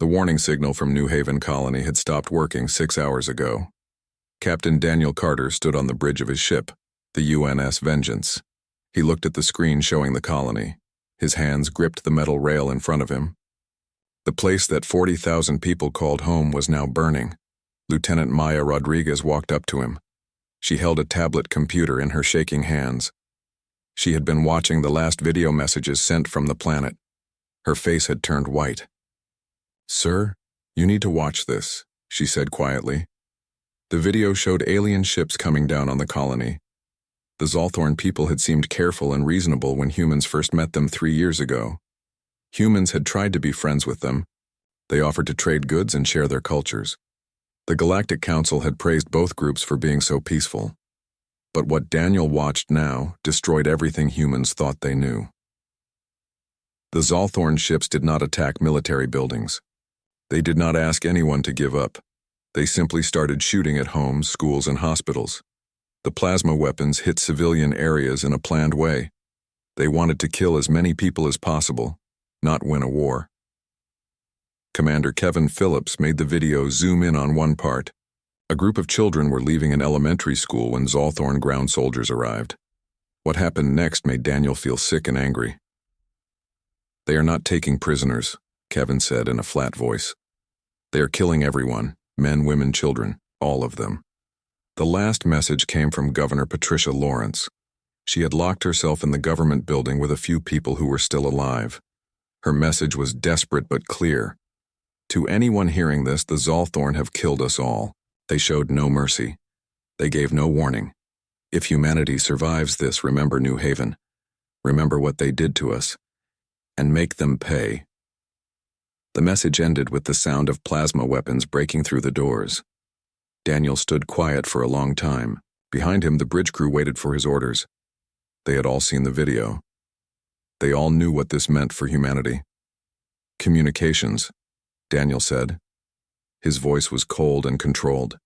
The warning signal from New Haven Colony had stopped working 6 hours ago. Captain Daniel Carter stood on the bridge of his ship, the UNS Vengeance. He looked at the screen showing the colony. His hands gripped the metal rail in front of him. The place that 40,000 people called home was now burning. Lieutenant Maya Rodriguez walked up to him. She held a tablet computer in her shaking hands. She had been watching the last video messages sent from the planet. Her face had turned white. "Sir, you need to watch this," she said quietly. The video showed alien ships coming down on the colony. The Zalthorn people had seemed careful and reasonable when humans first met them 3 years ago. Humans had tried to be friends with them. They offered to trade goods and share their cultures. The Galactic Council had praised both groups for being so peaceful. But what Daniel watched now destroyed everything humans thought they knew. The Zalthorn ships did not attack military buildings. They did not ask anyone to give up. They simply started shooting at homes, schools, and hospitals. The plasma weapons hit civilian areas in a planned way. They wanted to kill as many people as possible, not win a war. Commander Kevin Phillips made the video zoom in on one part. A group of children were leaving an elementary school when Zalthorn ground soldiers arrived. What happened next made Daniel feel sick and angry. "They are not taking prisoners," Kevin said in a flat voice. "They are killing everyone, men, women, children, all of them." The last message came from Governor Patricia Lawrence. She had locked herself in the government building with a few people who were still alive. Her message was desperate but clear. "To anyone hearing this, the Zalthorn have killed us all. They showed no mercy. They gave no warning. If humanity survives this, remember New Haven. Remember what they did to us. And make them pay." The message ended with the sound of plasma weapons breaking through the doors. Daniel stood quiet for a long time. Behind him, the bridge crew waited for his orders. They had all seen the video. They all knew what this meant for humanity. "Communications," Daniel said. His voice was cold and controlled.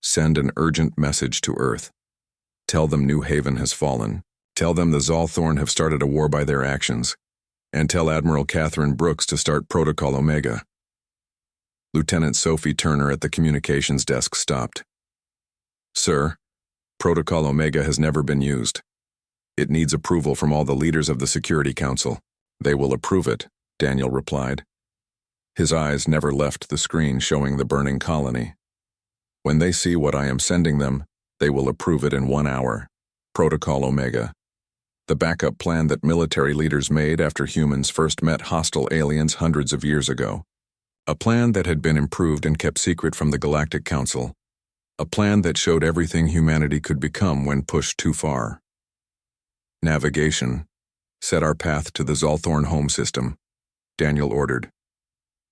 "Send an urgent message to Earth. Tell them New Haven has fallen. Tell them the Zalthorn have started a war by their actions. And tell Admiral Catherine Brooks to start Protocol Omega." Lieutenant Sophie Turner at the communications desk stopped. "Sir, Protocol Omega has never been used. It needs approval from all the leaders of the Security Council. They will approve it," Daniel replied. His eyes never left the screen showing the burning colony. "When they see what I am sending them, they will approve it in 1 hour. Protocol Omega. The backup plan that military leaders made after humans first met hostile aliens hundreds of years ago. A plan that had been improved and kept secret from the Galactic Council. A plan that showed everything humanity could become when pushed too far. Navigation. Set our path to the Zalthorn home system," Daniel ordered.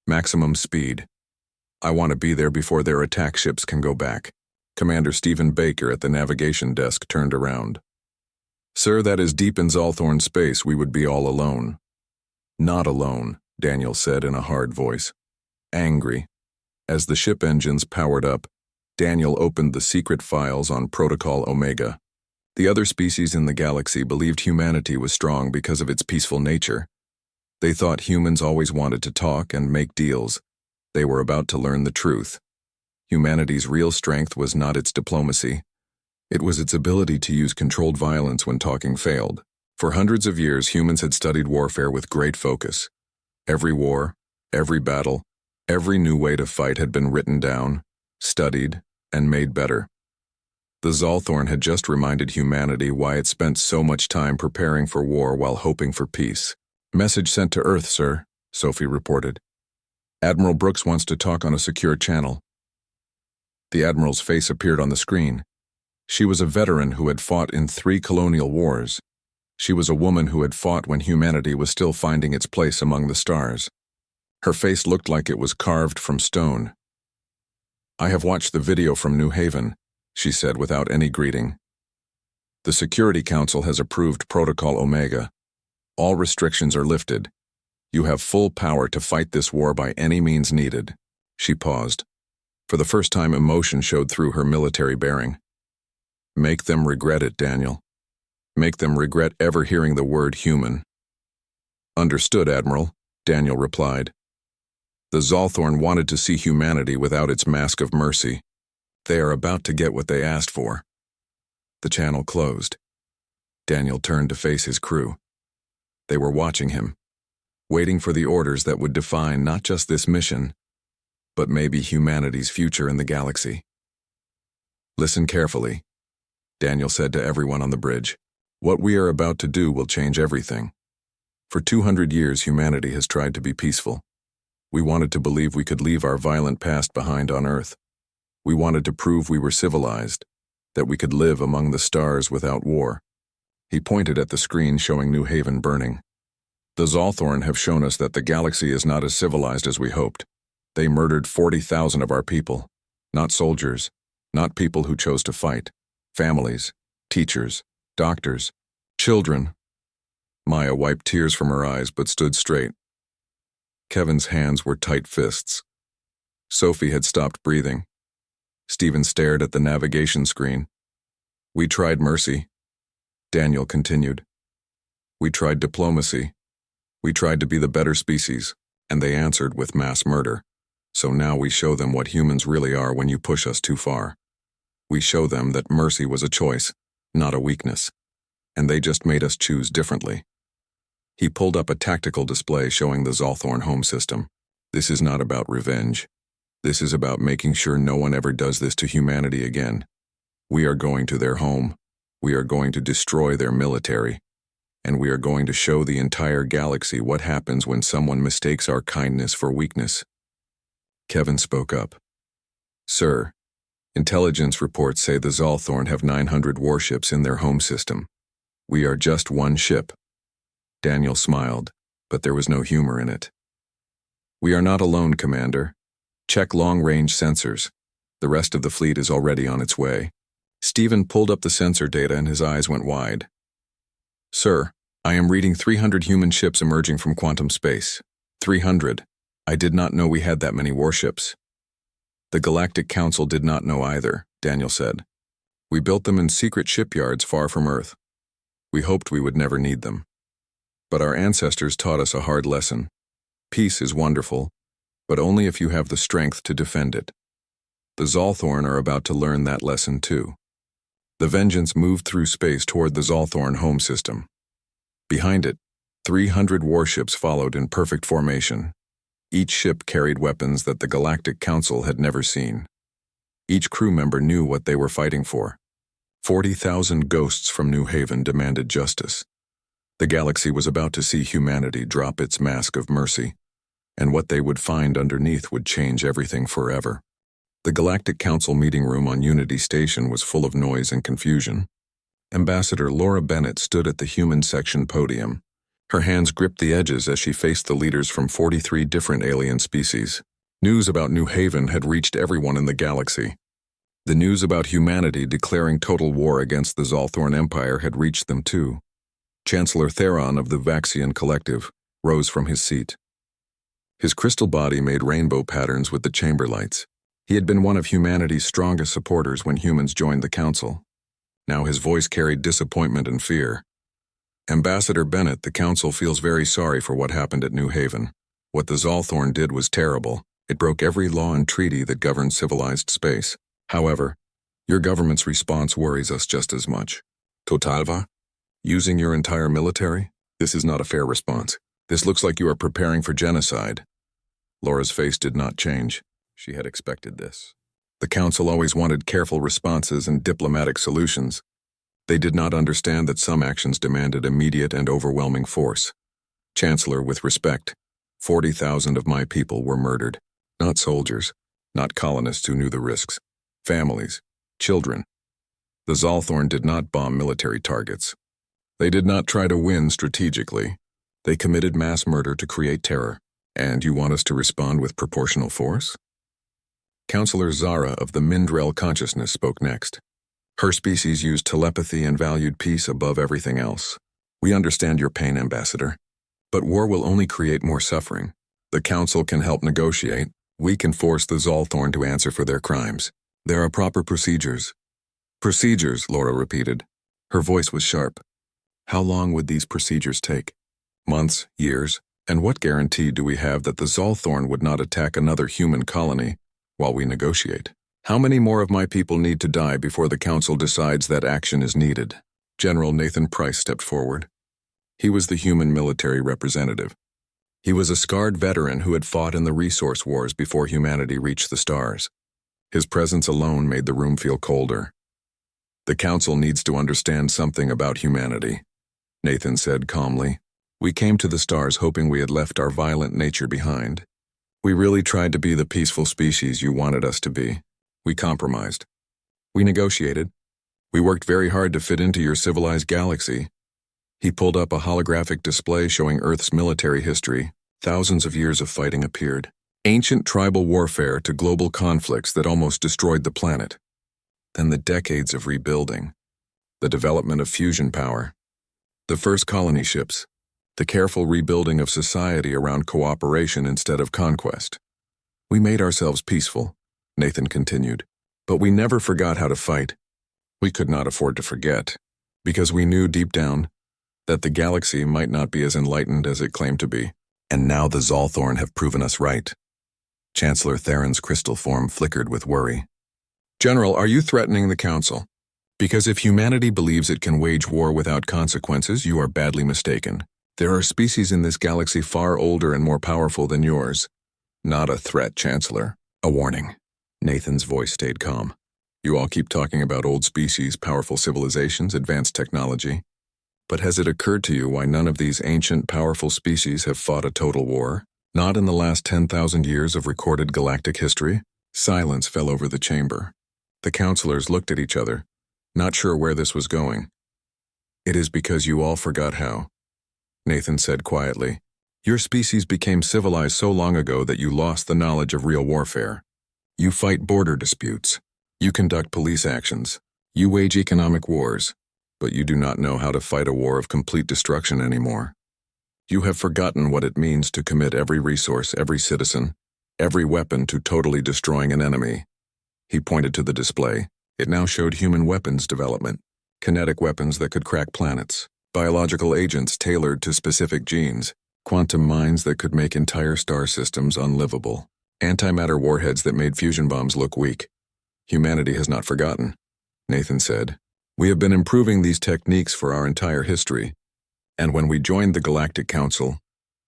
"Maximum speed. I want to be there before their attack ships can go back." Commander Stephen Baker at the navigation desk turned around. "Sir, that is deep in Zalthorn space. We would be all alone." "Not alone," Daniel said in a hard voice. Angry. As the ship engines powered up, Daniel opened the secret files on Protocol Omega. The other species in the galaxy believed humanity was strong because of its peaceful nature. They thought humans always wanted to talk and make deals. They were about to learn the truth. Humanity's real strength was not its diplomacy. It was its ability to use controlled violence when talking failed. For hundreds of years, humans had studied warfare with great focus. Every war, every battle, every new way to fight had been written down, studied, and made better. The Zalthorn had just reminded humanity why it spent so much time preparing for war while hoping for peace. "Message sent to Earth, sir," Sophie reported. "Admiral Brooks wants to talk on a secure channel." The Admiral's face appeared on the screen. She was a veteran who had fought in 3 colonial wars. She was a woman who had fought when humanity was still finding its place among the stars. Her face looked like it was carved from stone. "I have watched the video from New Haven," she said without any greeting. "The Security Council has approved Protocol Omega. All restrictions are lifted. You have full power to fight this war by any means needed." She paused. For the first time, emotion showed through her military bearing. "Make them regret it, Daniel. Make them regret ever hearing the word human." "Understood, Admiral," Daniel replied. The Zolthorn wanted to see humanity without its mask of mercy. They are about to get what they asked for. The channel closed. Daniel turned to face his crew. They were watching him, waiting for the orders that would define not just this mission, but maybe humanity's future in the galaxy. Listen carefully, Daniel said to everyone on the bridge. What we are about to do will change everything. For 200 years, humanity has tried to be peaceful. We wanted to believe we could leave our violent past behind on Earth. We wanted to prove we were civilized, that we could live among the stars without war. He pointed at the screen showing New Haven burning. The Zolthorn have shown us that the galaxy is not as civilized as we hoped. They murdered 40,000 of our people. Not soldiers, not people who chose to fight. Families, teachers, doctors, children. Maya wiped tears from her eyes but stood straight. Kevin's hands were tight fists. Sophie had stopped breathing. Stephen stared at the navigation screen. We tried mercy. Daniel continued. We tried diplomacy. We tried to be the better species, and they answered with mass murder. So now we show them what humans really are when you push us too far. We show them that mercy was a choice, not a weakness, and they just made us choose differently. He pulled up a tactical display showing the Zolthorn home system. This is not about revenge. This is about making sure no one ever does this to humanity again. We are going to their home. We are going to destroy their military. And we are going to show the entire galaxy what happens when someone mistakes our kindness for weakness. Kevin spoke up. Sir, intelligence reports say the Zolthorn have 900 warships in their home system. We are just one ship. Daniel smiled, but there was no humor in it. We are not alone, Commander. Check long-range sensors. The rest of the fleet is already on its way. Stephen pulled up the sensor data and his eyes went wide. Sir, I am reading 300 human ships emerging from quantum space. 300. I did not know we had that many warships. The Galactic Council did not know either, Daniel said. We built them in secret shipyards far from Earth. We hoped we would never need them. But our ancestors taught us a hard lesson. Peace is wonderful, but only if you have the strength to defend it. The Zolthorn are about to learn that lesson too. The Vengeance moved through space toward the Zolthorn home system. Behind it, 300 warships followed in perfect formation. Each ship carried weapons that the Galactic Council had never seen. Each crew member knew what they were fighting for. 40,000 ghosts from New Haven demanded justice. The galaxy was about to see humanity drop its mask of mercy, and what they would find underneath would change everything forever. The Galactic Council meeting room on Unity Station was full of noise and confusion. Ambassador Laura Bennett stood at the human section podium. Her hands gripped the edges as she faced the leaders from 43 different alien species. News about New Haven had reached everyone in the galaxy. The news about humanity declaring total war against the Zolthorn Empire had reached them too. Chancellor Theron of the Vaxian Collective rose from his seat. His crystal body made rainbow patterns with the chamber lights. He had been one of humanity's strongest supporters when humans joined the Council. Now his voice carried disappointment and fear. Ambassador Bennett, the Council feels very sorry for what happened at New Haven. What the Zolthorn did was terrible. It broke every law and treaty that governs civilized space. However, your government's response worries us just as much. Totalva? Using your entire military? This is not a fair response. This looks like you are preparing for genocide. Laura's face did not change. She had expected this. The Council always wanted careful responses and diplomatic solutions. They did not understand that some actions demanded immediate and overwhelming force. Chancellor, with respect, 40,000 of my people were murdered. Not soldiers, not colonists who knew the risks. Families, children. The Zolthorn did not bomb military targets. They did not try to win strategically. They committed mass murder to create terror. And you want us to respond with proportional force? Counselor Zara of the Mindrel Consciousness spoke next. Her species used telepathy and valued peace above everything else. We understand your pain, Ambassador. But war will only create more suffering. The Council can help negotiate. We can force the Zolthorn to answer for their crimes. There are proper procedures. Procedures, Laura repeated. Her voice was sharp. How long would these procedures take? Months, years, And what guarantee do we have that the Zolthorn would not attack another human colony while we negotiate? How many more of my people need to die before the Council decides that action is needed? General Nathan Price stepped forward. He was the human military representative. He was a scarred veteran who had fought in the resource wars before humanity reached the stars. His presence alone made the room feel colder. The Council needs to understand something about humanity, Nathan said calmly. We came to the stars hoping we had left our violent nature behind. We really tried to be the peaceful species you wanted us to be. We compromised. We negotiated. We worked very hard to fit into your civilized galaxy. He pulled up a holographic display showing Earth's military history. Thousands of years of fighting appeared. Ancient tribal warfare to global conflicts that almost destroyed the planet. Then the decades of rebuilding. The development of fusion power. The first colony ships. The careful rebuilding of society around cooperation instead of conquest. We made ourselves peaceful, Nathan continued, but we never forgot how to fight. We could not afford to forget, because we knew deep down that the galaxy might not be as enlightened as it claimed to be. And now the Zolthorn have proven us right. Chancellor Theron's crystal form flickered with worry. General, are you threatening the Council? Because if humanity believes it can wage war without consequences, you are badly mistaken. There are species in this galaxy far older and more powerful than yours. Not a threat, Chancellor. A warning. Nathan's voice stayed calm. You all keep talking about old species, powerful civilizations, advanced technology. But has it occurred to you why none of these ancient, powerful species have fought a total war? Not in the last 10,000 years of recorded galactic history? Silence fell over the chamber. The counselors looked at each other, not sure where this was going. It is because you all forgot how. Nathan said quietly. Your species became civilized so long ago that you lost the knowledge of real warfare. You fight border disputes. You conduct police actions. You wage economic wars. But you do not know how to fight a war of complete destruction anymore. You have forgotten what it means to commit every resource, every citizen, every weapon to totally destroying an enemy. He pointed to the display. It now showed human weapons development, kinetic weapons that could crack planets, biological agents tailored to specific genes, quantum mines that could make entire star systems unlivable, antimatter warheads that made fusion bombs look weak. Humanity has not forgotten, Nathan said. We have been improving these techniques for our entire history, and when we joined the Galactic Council,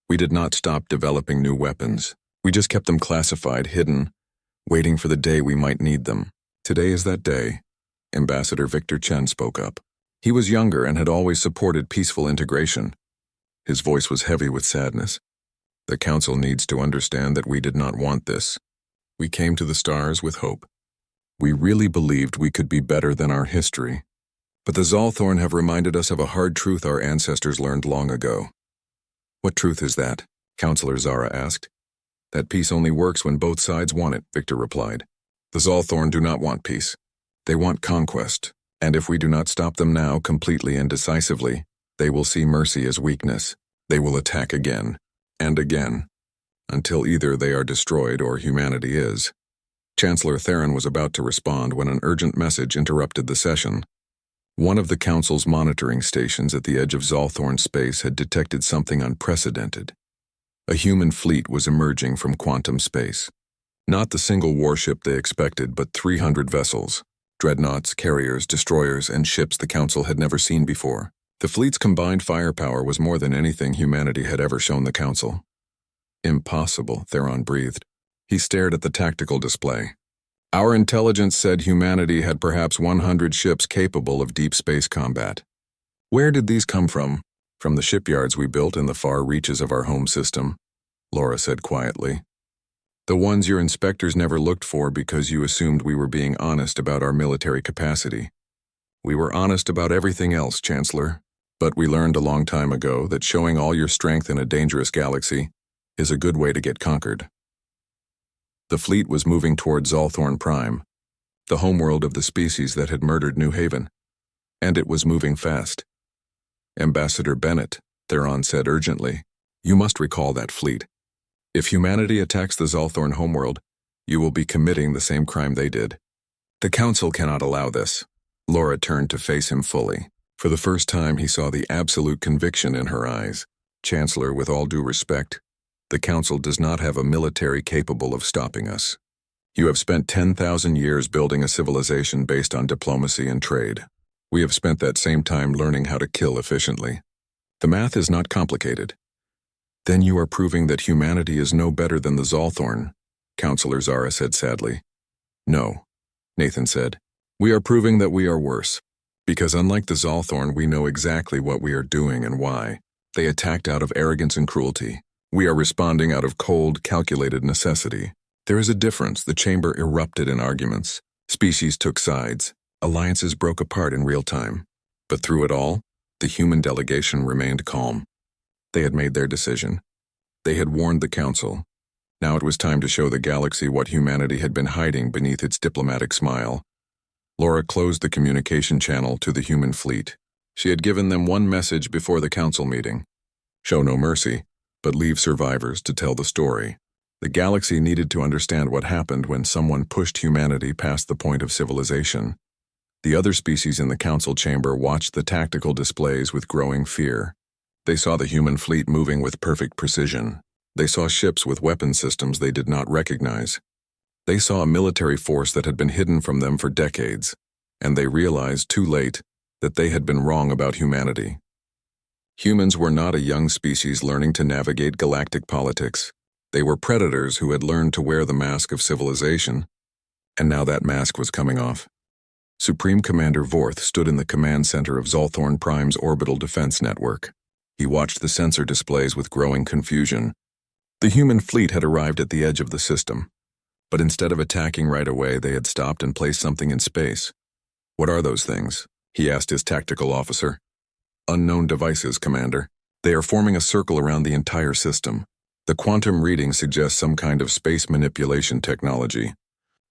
we did not stop developing new weapons. We just kept them classified, hidden, waiting for the day we might need them. Today is that day, Ambassador Victor Chen spoke up. He was younger and had always supported peaceful integration. His voice was heavy with sadness. The Council needs to understand that we did not want this. We came to the stars with hope. We really believed we could be better than our history. But the Zolthorn have reminded us of a hard truth our ancestors learned long ago. What truth is that? Counselor Zara asked. That peace only works when both sides want it, Victor replied. The Zolthorn do not want peace. They want conquest, and if we do not stop them now completely and decisively, they will see mercy as weakness. They will attack again, and again, until either they are destroyed or humanity is. Chancellor Theron was about to respond when an urgent message interrupted the session. One of the Council's monitoring stations at the edge of Zolthorn space had detected something unprecedented. A human fleet was emerging from quantum space. Not the single warship they expected, but 300 vessels, dreadnoughts, carriers, destroyers, and ships the Council had never seen before. The fleet's combined firepower was more than anything humanity had ever shown the Council. Impossible, Theron breathed. He stared at the tactical display. Our intelligence said humanity had perhaps 100 ships capable of deep space combat. Where did these come from? From the shipyards we built in the far reaches of our home system, Laura said quietly. The ones your inspectors never looked for because you assumed we were being honest about our military capacity. We were honest about everything else, Chancellor, but we learned a long time ago that showing all your strength in a dangerous galaxy is a good way to get conquered. The fleet was moving toward Zolthorn Prime, the homeworld of the species that had murdered New Haven, and it was moving fast. Ambassador Bennett, Theron said urgently, you must recall that fleet. If humanity attacks the Zolthorn homeworld, you will be committing the same crime they did. The Council cannot allow this. Laura turned to face him fully. For the first time, he saw the absolute conviction in her eyes. Chancellor, with all due respect, the Council does not have a military capable of stopping us. You have spent 10,000 years building a civilization based on diplomacy and trade. We have spent that same time learning how to kill efficiently. The math is not complicated. Then you are proving that humanity is no better than the Zolthorn, Counselor Zara said sadly. No, Nathan said. We are proving that we are worse. Because unlike the Zolthorn, we know exactly what we are doing and why. They attacked out of arrogance and cruelty. We are responding out of cold, calculated necessity. There is a difference. The chamber erupted in arguments. Species took sides. Alliances broke apart in real time. But through it all, the human delegation remained calm. They had made their decision. They had warned the Council. Now it was time to show the galaxy what humanity had been hiding beneath its diplomatic smile. Laura closed the communication channel to the human fleet. She had given them one message before the Council meeting. Show no mercy, but leave survivors to tell the story. The galaxy needed to understand what happened when someone pushed humanity past the point of civilization. The other species in the Council chamber watched the tactical displays with growing fear. They saw the human fleet moving with perfect precision. They saw ships with weapon systems they did not recognize. They saw a military force that had been hidden from them for decades, and they realized too late that they had been wrong about humanity. Humans were not a young species learning to navigate galactic politics. They were predators who had learned to wear the mask of civilization, and now that mask was coming off. Supreme Commander Vorth stood in the command center of Zolthorn Prime's orbital defense network. He watched the sensor displays with growing confusion. The human fleet had arrived at the edge of the system, but instead of attacking right away, they had stopped and placed something in space. What are those things? He asked his tactical officer. Unknown devices, Commander. They are forming a circle around the entire system. The quantum reading suggests some kind of space manipulation technology,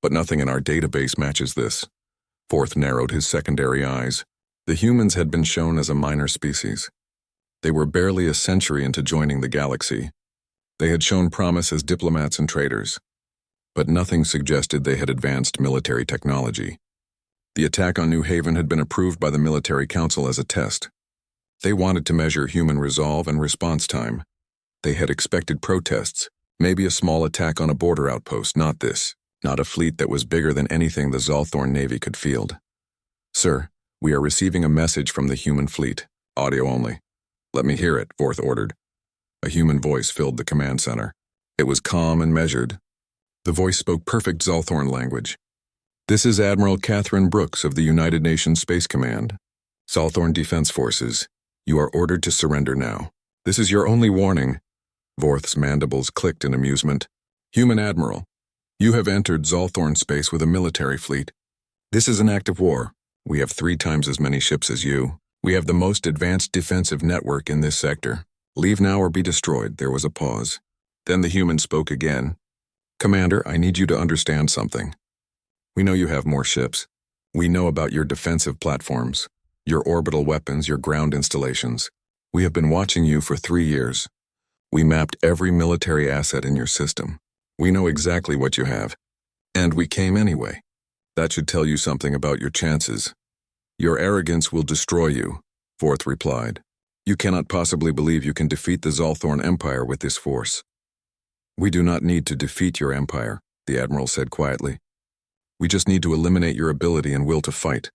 but nothing in our database matches this. Vorth narrowed his secondary eyes. The humans had been shown as a minor species. They were barely a century into joining the galaxy. They had shown promise as diplomats and traders, but nothing suggested they had advanced military technology. The attack on New Haven had been approved by the Military Council as a test. They wanted to measure human resolve and response time. They had expected protests, maybe a small attack on a border outpost, not this. Not a fleet that was bigger than anything the Zolthorn Navy could field. Sir, we are receiving a message from the human fleet. Audio only. Let me hear it, Vorth ordered. A human voice filled the command center. It was calm and measured. The voice spoke perfect Zolthorn language. This is Admiral Catherine Brooks of the United Nations Space Command. Zolthorn Defense Forces, you are ordered to surrender now. This is your only warning. Vorth's mandibles clicked in amusement. Human Admiral, you have entered Zolthorn space with a military fleet. This is an act of war. We have 3 times as many ships as you. We have the most advanced defensive network in this sector. Leave now or be destroyed. There was a pause. Then the human spoke again. Commander, I need you to understand something. We know you have more ships. We know about your defensive platforms, your orbital weapons, your ground installations. We have been watching you for 3 years. We mapped every military asset in your system. We know exactly what you have. And we came anyway. That should tell you something about your chances. Your arrogance will destroy you, Vorth replied. You cannot possibly believe you can defeat the Zolthorn Empire with this force. We do not need to defeat your empire, the Admiral said quietly. We just need to eliminate your ability and will to fight.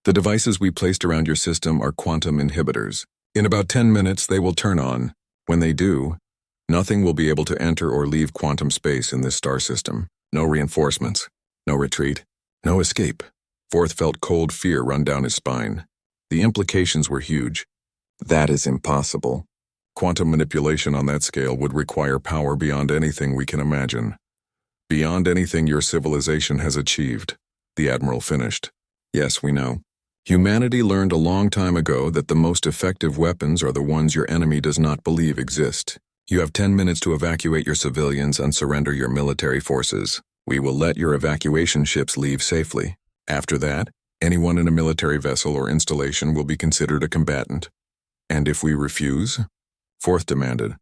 The devices we placed around your system are quantum inhibitors. In about 10 minutes, they will turn on. When they do, nothing will be able to enter or leave quantum space in this star system. No reinforcements, no retreat, no escape. Vorth felt cold fear run down his spine. The implications were huge. That is impossible. Quantum manipulation on that scale would require power beyond anything we can imagine. Beyond anything your civilization has achieved, the Admiral finished. Yes, we know. Humanity learned a long time ago that the most effective weapons are the ones your enemy does not believe exist. You have 10 minutes to evacuate your civilians and surrender your military forces. We will let your evacuation ships leave safely. After that, anyone in a military vessel or installation will be considered a combatant. And if we refuse? Vorth demanded.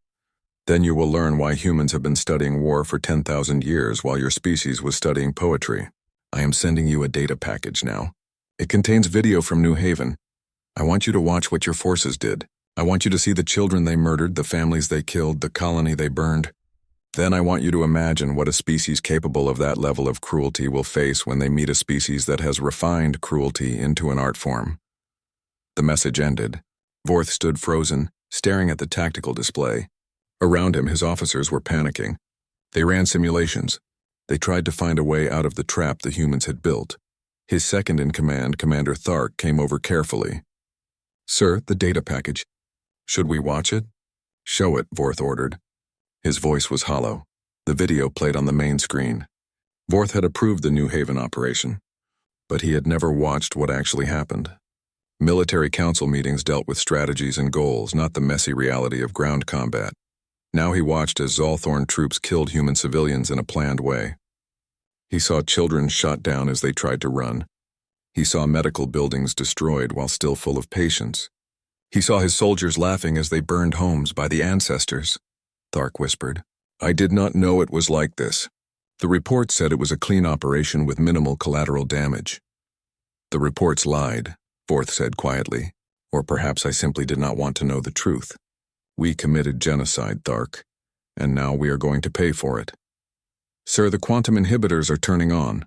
Then you will learn why humans have been studying war for 10,000 years while your species was studying poetry. I am sending you a data package now. It contains video from New Haven. I want you to watch what your forces did. I want you to see the children they murdered, the families they killed, the colony they burned. Then I want you to imagine what a species capable of that level of cruelty will face when they meet a species that has refined cruelty into an art form." The message ended. Vorth stood frozen, staring at the tactical display. Around him, his officers were panicking. They ran simulations. They tried to find a way out of the trap the humans had built. His second-in-command, Commander Thark, came over carefully. "Sir, the data package. Should we watch it?" "Show it," Vorth ordered. His voice was hollow. The video played on the main screen. Vorth had approved the New Haven operation, but he had never watched what actually happened. Military council meetings dealt with strategies and goals, not the messy reality of ground combat. Now he watched as Zolthorn troops killed human civilians in a planned way. He saw children shot down as they tried to run. He saw medical buildings destroyed while still full of patients. He saw his soldiers laughing as they burned homes by the ancestors. Thark whispered, "I did not know it was like this. The report said it was a clean operation with minimal collateral damage." "The reports lied," Vorth said quietly. "Or perhaps I simply did not want to know the truth. We committed genocide, Thark, and now we are going to pay for it." "Sir, the quantum inhibitors are turning on,"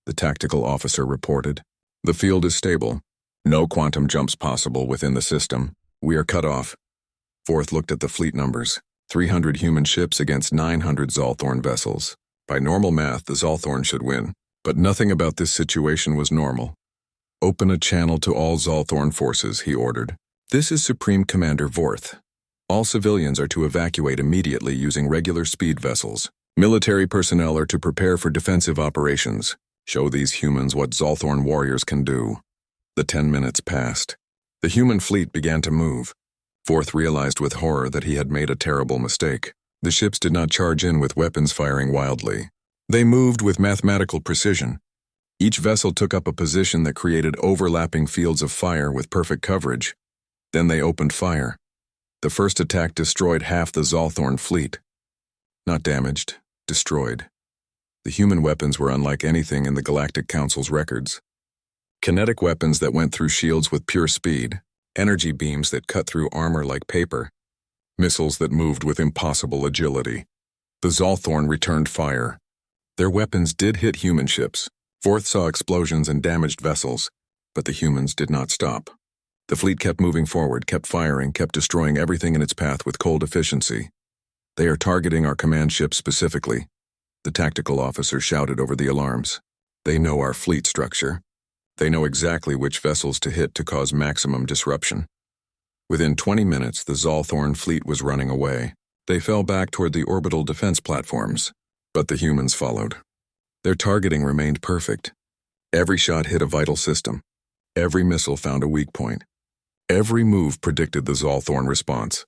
the tactical officer reported. "The field is stable. No quantum jumps possible within the system. We are cut off." Vorth looked at the fleet numbers. 300 human ships against 900 Zolthorn vessels. By normal math, the Zolthorn should win. But nothing about this situation was normal. "Open a channel to all Zolthorn forces," he ordered. "This is Supreme Commander Vorth. All civilians are to evacuate immediately using regular speed vessels. Military personnel are to prepare for defensive operations. Show these humans what Zolthorn warriors can do." The 10 minutes passed. The human fleet began to move. Vorth realized with horror that he had made a terrible mistake. The ships did not charge in with weapons firing wildly. They moved with mathematical precision. Each vessel took up a position that created overlapping fields of fire with perfect coverage. Then they opened fire. The first attack destroyed half the Zolthorn fleet. Not damaged, destroyed. The human weapons were unlike anything in the Galactic Council's records. Kinetic weapons that went through shields with pure speed, energy beams that cut through armor like paper, missiles that moved with impossible agility. The Zolthorn returned fire. Their weapons did hit human ships. Vorth saw explosions and damaged vessels, but the humans did not stop. The fleet kept moving forward, kept firing, kept destroying everything in its path with cold efficiency. "They are targeting our command ships specifically," the tactical officer shouted over the alarms. "They know our fleet structure. They know exactly which vessels to hit to cause maximum disruption." Within 20 minutes, the Zolthorn fleet was running away. They fell back toward the orbital defense platforms, but the humans followed. Their targeting remained perfect. Every shot hit a vital system. Every missile found a weak point. Every move predicted the Zolthorn response.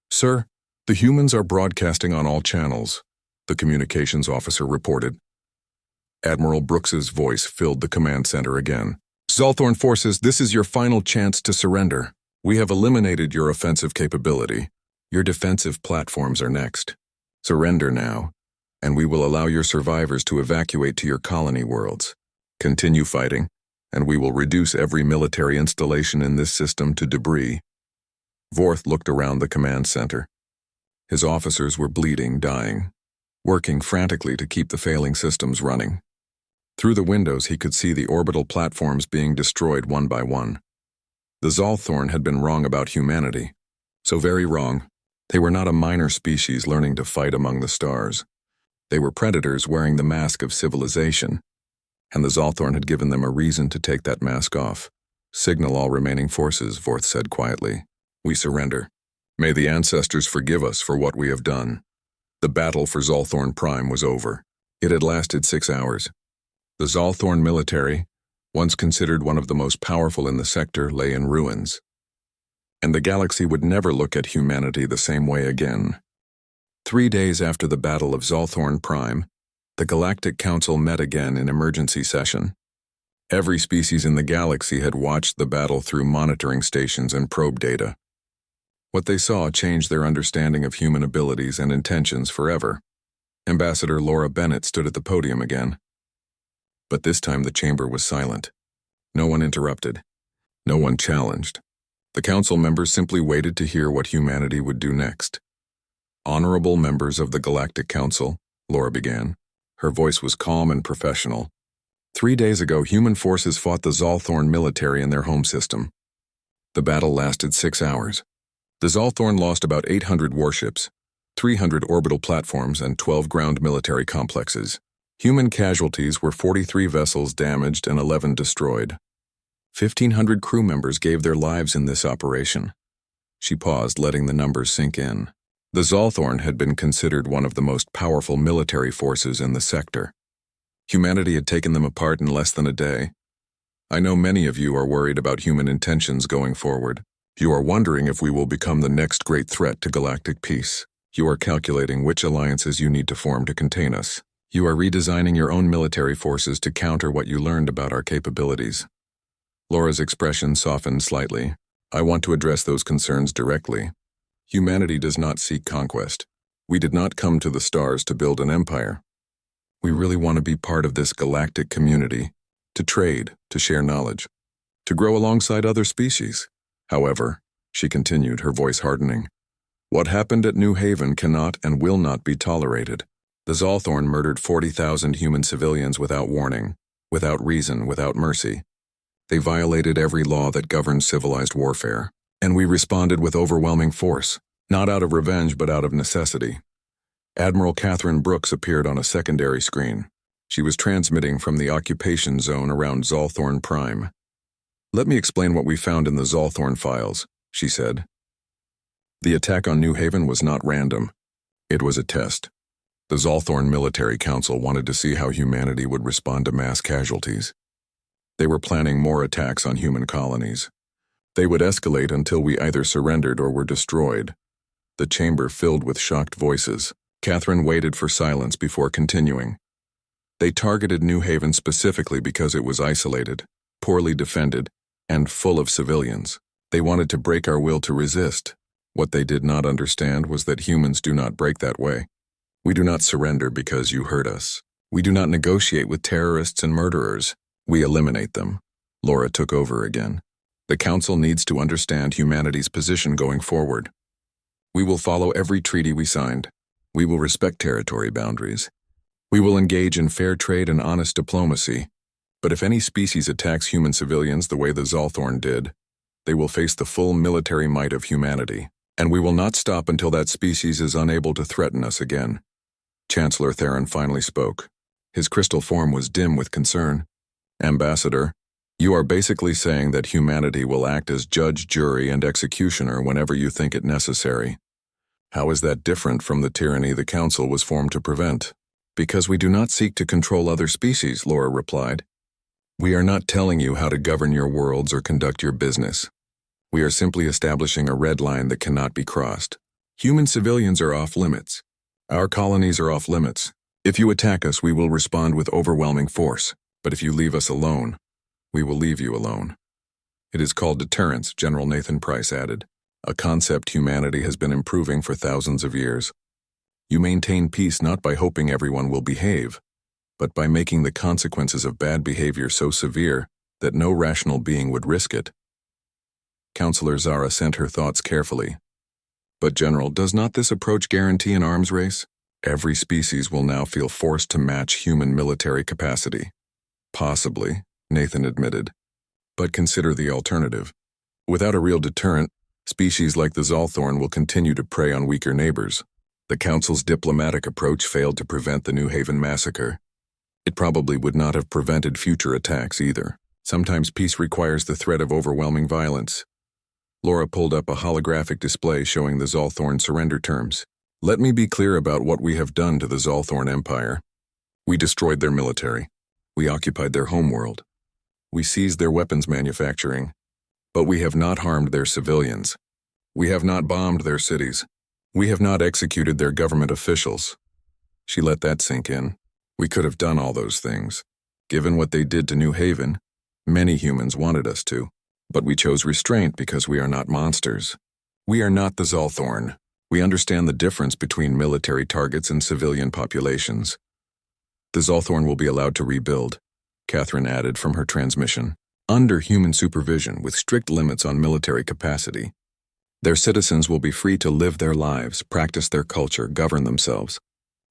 "Sir, the humans are broadcasting on all channels," the communications officer reported. Admiral Brooks's voice filled the command center again. "Zolthorn forces, this is your final chance to surrender. We have eliminated your offensive capability. Your defensive platforms are next. Surrender now, and we will allow your survivors to evacuate to your colony worlds. Continue fighting, and we will reduce every military installation in this system to debris." Vorth looked around the command center. His officers were bleeding, dying, working frantically to keep the failing systems running. Through the windows, he could see the orbital platforms being destroyed one by one. The Zolthorn had been wrong about humanity. So very wrong. They were not a minor species learning to fight among the stars. They were predators wearing the mask of civilization. And the Zolthorn had given them a reason to take that mask off. "Signal all remaining forces," Vorth said quietly. "We surrender. May the ancestors forgive us for what we have done." The battle for Zolthorn Prime was over. It had lasted 6 hours. The Zolthorn military, once considered one of the most powerful in the sector, lay in ruins. And the galaxy would never look at humanity the same way again. 3 days after the Battle of Zolthorn Prime, the Galactic Council met again in emergency session. Every species in the galaxy had watched the battle through monitoring stations and probe data. What they saw changed their understanding of human abilities and intentions forever. Ambassador Laura Bennett stood at the podium again. But this time the chamber was silent. No one interrupted. No one challenged. The council members simply waited to hear what humanity would do next. Honorable members of the Galactic Council, Laura began. Her voice was calm and professional. 3 days ago, human forces fought the Zalthorn military in their home system. The battle lasted 6 hours. The Zalthorn lost about 800 warships, 300 orbital platforms, and 12 ground military complexes. Human casualties were 43 vessels damaged and 11 destroyed. 1,500 crew members gave their lives in this operation. She paused, letting the numbers sink in. The Zalthorn had been considered one of the most powerful military forces in the sector. Humanity had taken them apart in less than a day. I know many of you are worried about human intentions going forward. You are wondering if we will become the next great threat to galactic peace. You are calculating which alliances you need to form to contain us. You are redesigning your own military forces to counter what you learned about our capabilities. Laura's expression softened slightly. I want to address those concerns directly. Humanity does not seek conquest. We did not come to the stars to build an empire. We really want to be part of this galactic community, to trade, to share knowledge, to grow alongside other species. However, she continued, her voice hardening, what happened at New Haven cannot and will not be tolerated. The Zalthorn murdered 40,000 human civilians without warning, without reason, without mercy. They violated every law that governs civilized warfare, and we responded with overwhelming force, not out of revenge but out of necessity. Admiral Catherine Brooks appeared on a secondary screen. She was transmitting from the occupation zone around Zalthorn Prime. Let me explain what we found in the Zalthorn files, she said. The attack on New Haven was not random. It was a test. The Zalthorn Military Council wanted to see how humanity would respond to mass casualties. They were planning more attacks on human colonies. They would escalate until we either surrendered or were destroyed. The chamber filled with shocked voices. Catherine waited for silence before continuing. They targeted New Haven specifically because it was isolated, poorly defended, and full of civilians. They wanted to break our will to resist. What they did not understand was that humans do not break that way. We do not surrender because you hurt us. We do not negotiate with terrorists and murderers. We eliminate them. Laura took over again. The Council needs to understand humanity's position going forward. We will follow every treaty we signed. We will respect territory boundaries. We will engage in fair trade and honest diplomacy. But if any species attacks human civilians the way the Zalthorn did, they will face the full military might of humanity, and we will not stop until that species is unable to threaten us again. Chancellor Theron finally spoke. His crystal form was dim with concern. Ambassador, you are basically saying that humanity will act as judge, jury, and executioner whenever you think it necessary. How is that different from the tyranny the Council was formed to prevent? Because we do not seek to control other species, Laura replied. We are not telling you how to govern your worlds or conduct your business. We are simply establishing a red line that cannot be crossed. Human civilians are off limits. Our colonies are off limits. If you attack us, we will respond with overwhelming force. But if you leave us alone, we will leave you alone. It is called deterrence, General Nathan Price added, a concept humanity has been improving for thousands of years. You maintain peace not by hoping everyone will behave, but by making the consequences of bad behavior so severe that no rational being would risk it. Counselor Zara sent her thoughts carefully. But General, does not this approach guarantee an arms race? Every species will now feel forced to match human military capacity. Possibly, Nathan admitted. But consider the alternative. Without a real deterrent, species like the Zalthorn will continue to prey on weaker neighbors. The Council's diplomatic approach failed to prevent the New Haven massacre. It probably would not have prevented future attacks either. Sometimes peace requires the threat of overwhelming violence. Laura pulled up a holographic display showing the Zalthorn surrender terms. Let me be clear about what we have done to the Zalthorn Empire. We destroyed their military. We occupied their homeworld. We seized their weapons manufacturing. But we have not harmed their civilians. We have not bombed their cities. We have not executed their government officials. She let that sink in. We could have done all those things. Given what they did to New Haven, many humans wanted us to. But we chose restraint because we are not monsters. We are not the Zalthorn. We understand the difference between military targets and civilian populations. The Zalthorn will be allowed to rebuild, Catherine added from her transmission. under human supervision with strict limits on military capacity. Their citizens will be free to live their lives, practice their culture, govern themselves.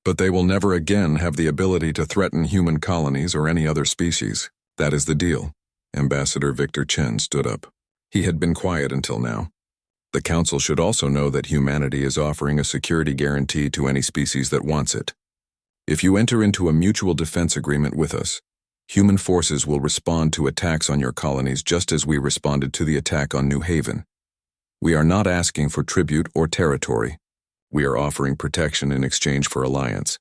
But they will never again have the ability to threaten human colonies or any other species. That is the deal. Ambassador Victor Chen stood up. He had been quiet until now. The Council should also know that humanity is offering a security guarantee to any species that wants it. If you enter into a mutual defense agreement with us, human forces will respond to attacks on your colonies just as we responded to the attack on New Haven. We are not asking for tribute or territory. We are offering protection in exchange for alliance.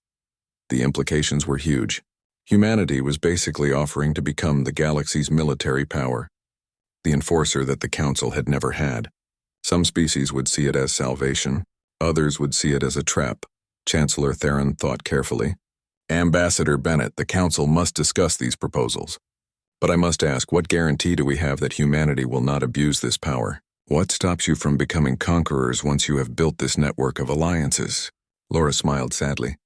The implications were huge. Humanity was basically offering to become the galaxy's military power, the enforcer that the Council had never had. Some species would see it as salvation, others would see it as a trap. Chancellor Theron thought carefully. Ambassador Bennett, the Council must discuss these proposals. But I must ask, what guarantee do we have that humanity will not abuse this power? What stops you from becoming conquerors once you have built this network of alliances? Laura smiled sadly.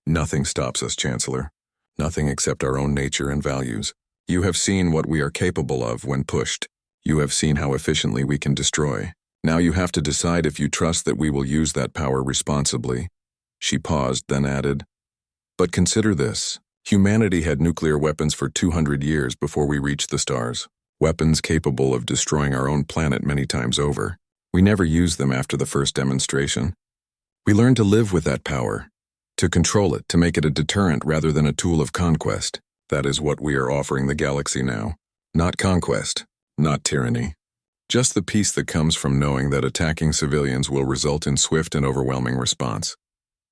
Nothing stops us, Chancellor. Nothing except our own nature and values. You have seen what we are capable of when pushed. You have seen how efficiently we can destroy. Now you have to decide if you trust that we will use that power responsibly. She paused, then added, but consider this. Humanity had nuclear weapons for 200 years before we reached the stars. Weapons capable of destroying our own planet many times over. We never used them after the first demonstration. We learned to live with that power, to control it, to make it a deterrent rather than a tool of conquest. That is what we are offering the galaxy now. Not conquest, not tyranny. Just the peace that comes from knowing that attacking civilians will result in swift and overwhelming response.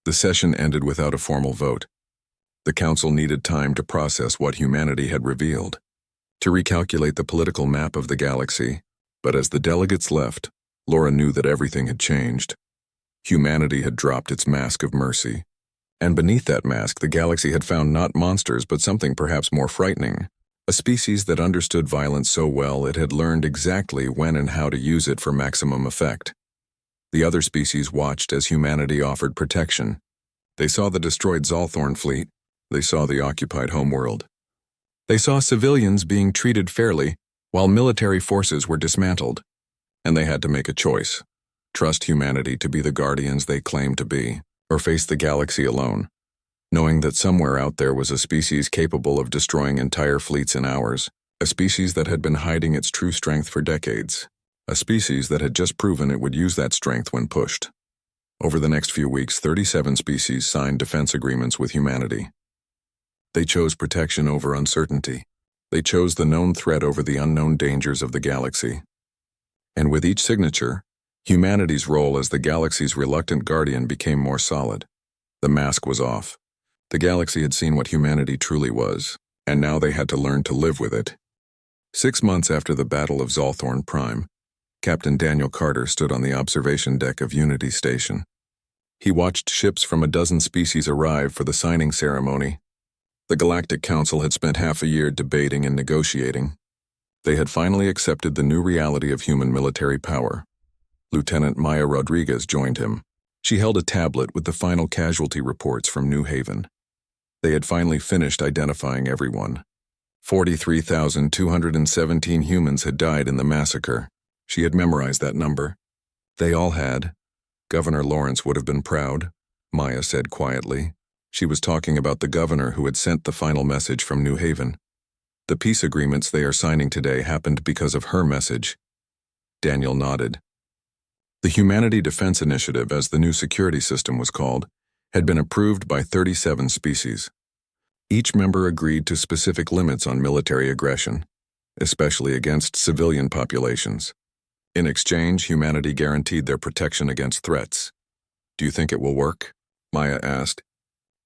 The session ended without a formal vote. The Council needed time to process what humanity had revealed, to recalculate the political map of the galaxy, but as the delegates left, Laura knew that everything had changed. Humanity had dropped its mask of mercy, and beneath that mask the galaxy had found not monsters but something perhaps more frightening, a species that understood violence so well it had learned exactly when and how to use it for maximum effect. The other species watched as humanity offered protection. They saw the destroyed Zalthorn fleet, they saw the occupied homeworld. They saw civilians being treated fairly while military forces were dismantled, and they had to make a choice. Trust humanity to be the guardians they claimed to be, or face the galaxy alone, knowing that somewhere out there was a species capable of destroying entire fleets in hours, a species that had been hiding its true strength for decades, a species that had just proven it would use that strength when pushed. Over the next few weeks, 37 species signed defense agreements with humanity. They chose protection over uncertainty. They chose the known threat over the unknown dangers of the galaxy. And with each signature, humanity's role as the galaxy's reluctant guardian became more solid. The mask was off. The galaxy had seen what humanity truly was, and now they had to learn to live with it. 6 months after the Battle of Zalthorn Prime, Captain Daniel Carter stood on the observation deck of Unity Station. He watched ships from a dozen species arrive for the signing ceremony. The Galactic Council had spent half a year debating and negotiating. They had finally accepted the new reality of human military power. Lieutenant Maya Rodriguez joined him. She held a tablet with the final casualty reports from New Haven. They had finally finished identifying everyone. 43,217 humans had died in the massacre. She had memorized that number. They all had. Governor Lawrence would have been proud, Maya said quietly. She was talking about the governor who had sent the final message from New Haven. The peace agreements they are signing today happened because of her message. Daniel nodded. The Humanity Defense Initiative, as the new security system was called, had been approved by 37 species. Each member agreed to specific limits on military aggression, especially against civilian populations. In exchange, humanity guaranteed their protection against threats. Do you think it will work? Maya asked.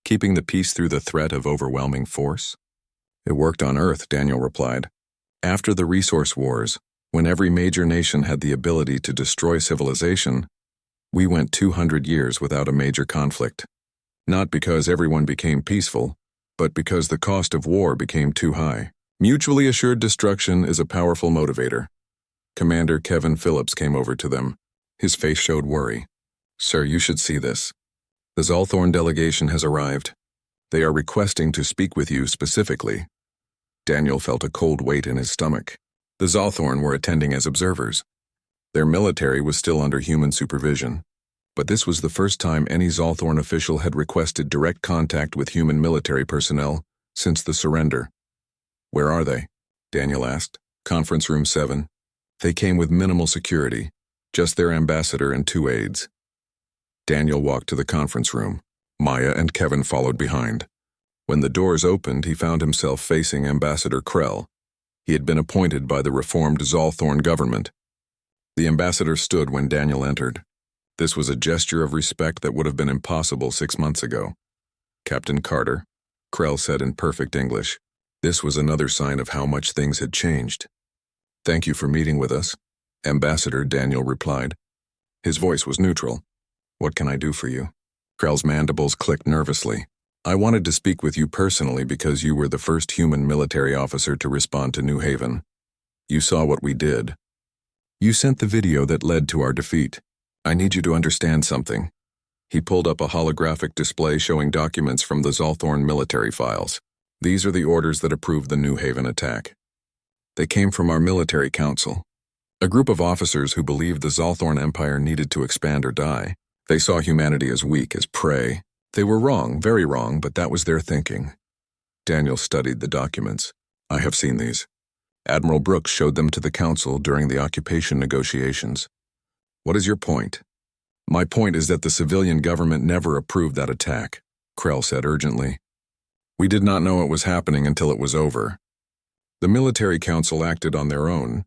Keeping the peace through the threat of overwhelming force? It worked on Earth, Daniel replied. After the resource wars, when every major nation had the ability to destroy civilization, we went 200 years without a major conflict. Not because everyone became peaceful, but because the cost of war became too high. Mutually assured destruction is a powerful motivator. Commander Kevin Phillips came over to them. His face showed worry. Sir, you should see this. The Zalthorn delegation has arrived. They are requesting to speak with you specifically. Daniel felt a cold weight in his stomach. The Zalthorn were attending as observers. Their military was still under human supervision, but this was the first time any Zalthorn official had requested direct contact with human military personnel since the surrender. "Where are they?" Daniel asked. "Conference room 7. They came with minimal security, just their ambassador and 2 aides." Daniel walked to the conference room. Maya and Kevin followed behind. When the doors opened, he found himself facing Ambassador Krell. He had been appointed by the reformed Zalthorn government. The ambassador stood when Daniel entered. This was a gesture of respect that would have been impossible 6 months ago. "Captain Carter," Krell said in perfect English. This was another sign of how much things had changed. "Thank you for meeting with us," Ambassador Daniel replied. His voice was neutral. "What can I do for you?" Krell's mandibles clicked nervously. "I wanted to speak with you personally because you were the first human military officer to respond to New Haven. You saw what we did. You sent the video that led to our defeat. I need you to understand something." He pulled up a holographic display showing documents from the Zalthorn military files. "These are the orders that approved the New Haven attack. They came from our military council, a group of officers who believed the Zalthorn Empire needed to expand or die. They saw humanity as weak, as prey. They were wrong, very wrong, but that was their thinking." Daniel studied the documents. "I have seen these. Admiral Brooks showed them to the council during the occupation negotiations. What is your point?" "My point is that the civilian government never approved that attack," Krell said urgently. "We did not know it was happening until it was over. The military council acted on their own.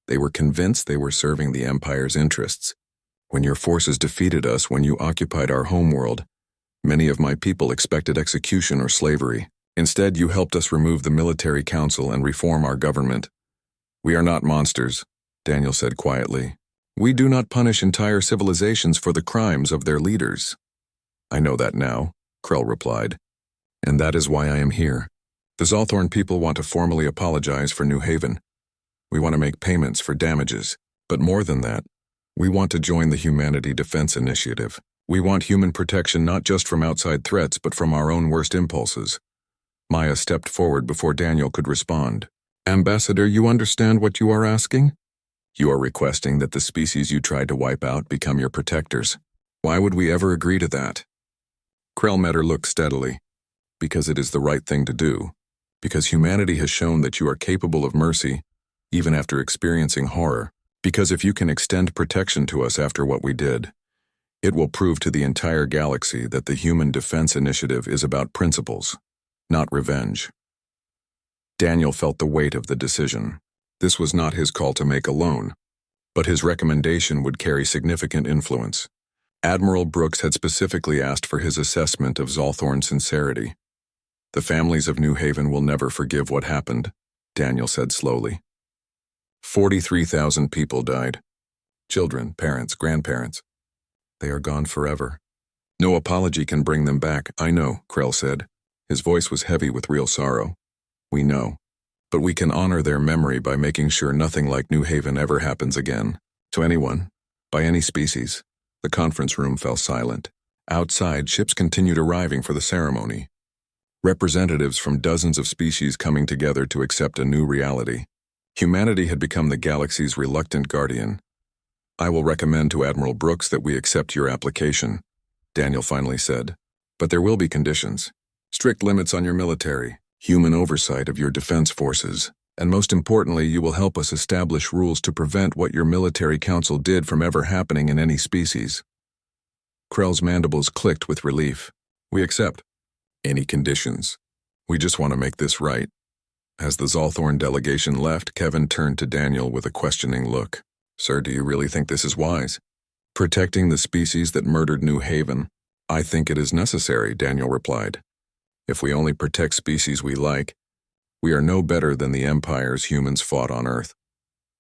They were convinced they were serving the Empire's interests. When your forces defeated us, when you occupied our homeworld, many of my people expected execution or slavery. Instead, you helped us remove the military council and reform our government. We are not monsters," Daniel said quietly. "We do not punish entire civilizations for the crimes of their leaders." "I know that now," Krell replied. "And that is why I am here. The Zalthorn people want to formally apologize for New Haven. We want to make payments for damages. But more than that, we want to join the Humanity Defense Initiative. We want human protection not just from outside threats, but from our own worst impulses." Maya stepped forward before Daniel could respond. "Ambassador, you understand what you are asking? You are requesting that the species you tried to wipe out become your protectors. Why would we ever agree to that?" Krell met her look steadily. "Because it is the right thing to do. Because humanity has shown that you are capable of mercy, even after experiencing horror. Because if you can extend protection to us after what we did, it will prove to the entire galaxy that the Human Defense Initiative is about principles, not revenge." Daniel felt the weight of the decision. This was not his call to make alone, but his recommendation would carry significant influence. Admiral Brooks had specifically asked for his assessment of Zalthorn's sincerity. "The families of New Haven will never forgive what happened," Daniel said slowly. 43,000 people died. Children, parents, grandparents. They are gone forever. No apology can bring them back, I know, Krell said. His voice was heavy with real sorrow. "We know. But we can honor their memory by making sure nothing like New Haven ever happens again. To anyone, by any species." The conference room fell silent. Outside, ships continued arriving for the ceremony. Representatives from dozens of species coming together to accept a new reality. Humanity had become the galaxy's reluctant guardian. "I will recommend to Admiral Brooks that we accept your application," Daniel finally said. "But there will be conditions. Strict limits on your military, human oversight of your defense forces, and most importantly, you will help us establish rules to prevent what your military council did from ever happening in any species." Krell's mandibles clicked with relief. "We accept. Any conditions. We just want to make this right." As the Zalthorn delegation left, Kevin turned to Daniel with a questioning look. "Sir, do you really think this is wise? Protecting the species that murdered New Haven?" "I think it is necessary," Daniel replied. "If we only protect species we like, we are no better than the empires humans fought on Earth.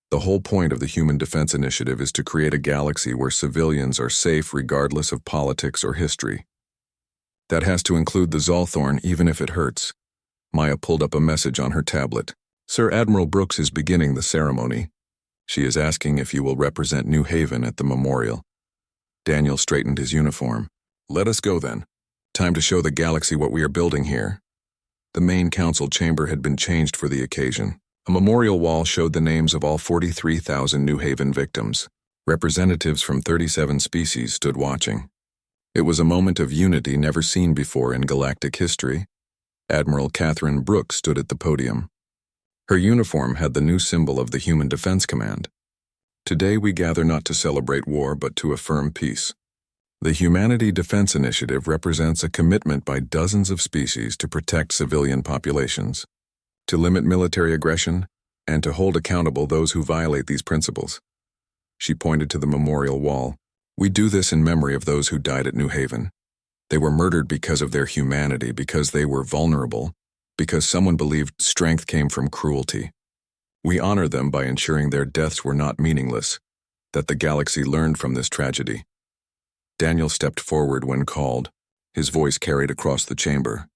The whole point of the Human Defense Initiative is to create a galaxy where civilians are safe regardless of politics or history. That has to include the Zalthorn, even if it hurts." Maya pulled up a message on her tablet. "Sir, Admiral Brooks is beginning the ceremony. She is asking if you will represent New Haven at the memorial." Daniel straightened his uniform. "Let us go then. Time to show the galaxy what we are building here." The main council chamber had been changed for the occasion. A memorial wall showed the names of all 43,000 New Haven victims. Representatives from 37 species stood watching. It was a moment of unity never seen before in galactic history. Admiral Catherine Brooks stood at the podium. Her uniform had the new symbol of the Human Defense Command. Today we gather not to celebrate war but to affirm peace. The Humanity Defense Initiative represents a commitment by dozens of species to protect civilian populations, to limit military aggression, and to hold accountable those who violate these principles. She pointed to the memorial wall. We do this in memory of those who died at New Haven. They were murdered because of their humanity, because they were vulnerable, because someone believed strength came from cruelty. We honor them by ensuring their deaths were not meaningless, that the galaxy learned from this tragedy. Daniel stepped forward when called. His voice carried across the chamber.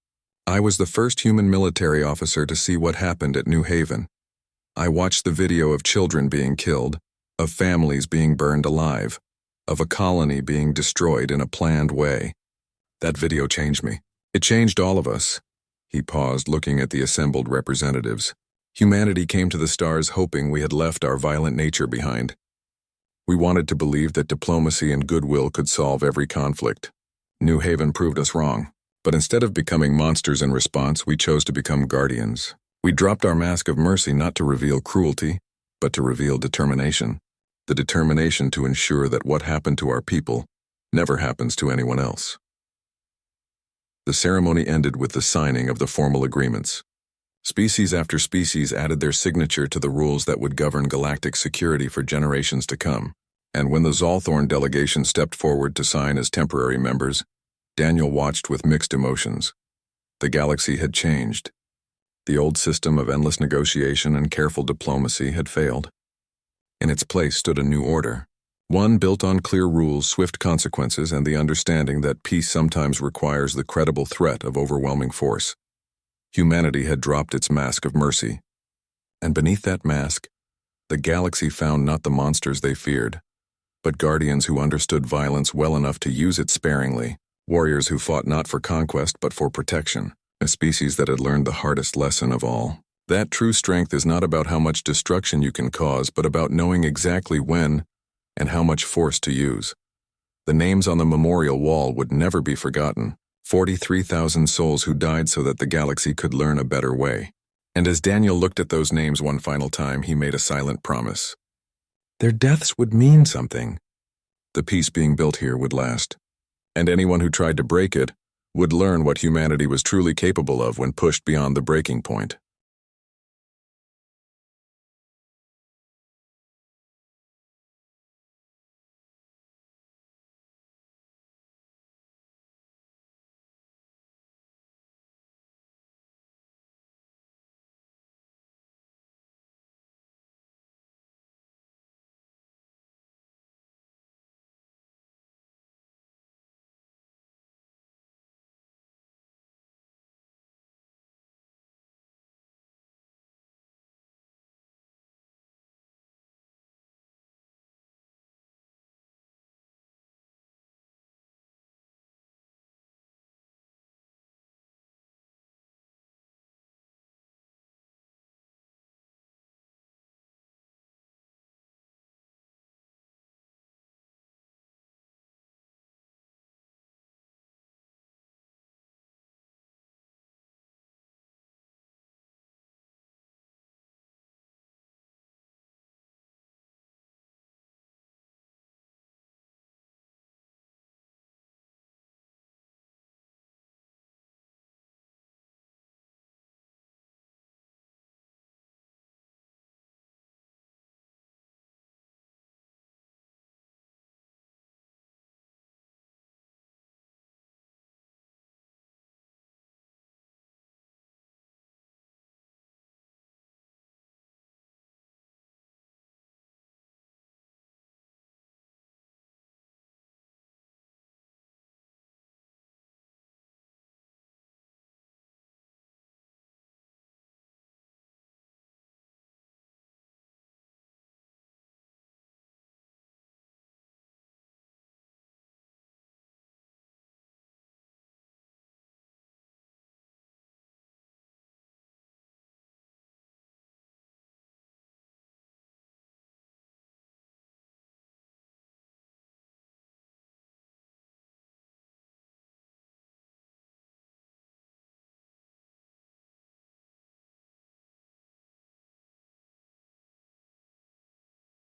I was the first human military officer to see what happened at New Haven. I watched the video of children being killed, of families being burned alive, of a colony being destroyed in a planned way. That video changed me. It changed all of us. He paused, looking at the assembled representatives. Humanity came to the stars hoping we had left our violent nature behind. We wanted to believe that diplomacy and goodwill could solve every conflict. New Haven proved us wrong. But instead of becoming monsters in response, we chose to become guardians. We dropped our mask of mercy not to reveal cruelty, but to reveal determination. The determination to ensure that what happened to our people never happens to anyone else. The ceremony ended with the signing of the formal agreements. Species after species added their signature to the rules that would govern galactic security for generations to come. And when the Zolthorn delegation stepped forward to sign as temporary members, Daniel watched with mixed emotions. The galaxy had changed. The old system of endless negotiation and careful diplomacy had failed. In its place stood a new order, one built on clear rules, swift consequences, and the understanding that peace sometimes requires the credible threat of overwhelming force. Humanity had dropped its mask of mercy. And beneath that mask, the galaxy found not the monsters they feared, but guardians who understood violence well enough to use it sparingly, warriors who fought not for conquest but for protection, a species that had learned the hardest lesson of all. That true strength is not about how much destruction you can cause, but about knowing exactly when and how much force to use. The names on the memorial wall would never be forgotten. 43,000 souls who died so that the galaxy could learn a better way. And as Daniel looked at those names one final time, he made a silent promise. Their deaths would mean something. The peace being built here would last. And anyone who tried to break it would learn what humanity was truly capable of when pushed beyond the breaking point.